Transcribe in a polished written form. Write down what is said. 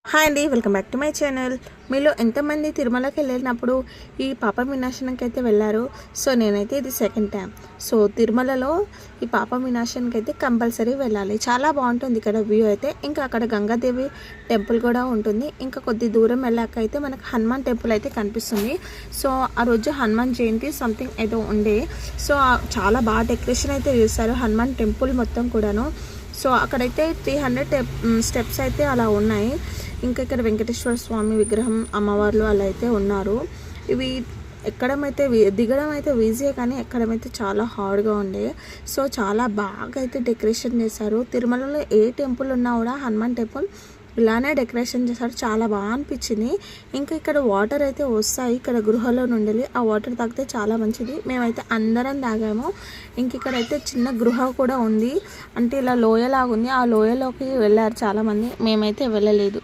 Hi అండి, welcome back to my channel. మీలో ఎంతమంది తిరుమలకి వెళ్ళినప్పుడు ఈ పాప వినాశనానికి అయితే వెళ్ళారు? సో నేనైతే ఇది సెకండ్ టైం. సో తిరుమలలో ఈ పాప వినాశనానికి అయితే కంపల్సరీ వెళ్ళాలి. చాలా బాగుంటుంది ఇక్కడ వ్యూ అయితే. ఇంకా అక్కడ గంగాదేవి టెంపుల్ కూడా ఉంటుంది. ఇంకా కొద్ది దూరం వెళ్ళాక అయితే మనకు హనుమాన్ టెంపుల్ అయితే కనిపిస్తుంది. సో ఆ రోజు హనుమాన్ జయంతి సంథింగ్ ఏదో ఉండే. సో చాలా బాగా డెకరేషన్ అయితే చేశారు హనుమాన్ టెంపుల్ మొత్తం కూడాను. సో అక్కడైతే 300 స్టెప్స్ అయితే అలా ఉన్నాయి. ఇంకా ఇక్కడ వెంకటేశ్వర స్వామి విగ్రహం, అమ్మవార్లు అలా అయితే ఉన్నారు. ఇవి ఎక్కడమైతే దిగడం అయితే ఈజీయే, కానీ ఎక్కడమైతే చాలా హార్డ్గా ఉండే. సో చాలా బాగా అయితే డెకరేషన్ చేశారు. తిరుమలలో ఏ టెంపుల్ ఉన్నా కూడా హనుమాన్ టెంపుల్ ఇలానే డెకరేషన్ చేశారు. చాలా బాగా అనిపించింది. ఇంకా ఇక్కడ వాటర్ అయితే వస్తాయి ఇక్కడ గృహలో నుండి. ఆ వాటర్ తాగితే చాలా మంచిది. మేమైతే అందరం తాగాము. ఇంక ఇక్కడైతే చిన్న గృహ కూడా ఉంది, అంటే ఇలా లోయలాగా ఉంది. ఆ లోయలోకి వెళ్ళారు చాలామంది. మేమైతే వెళ్ళలేదు.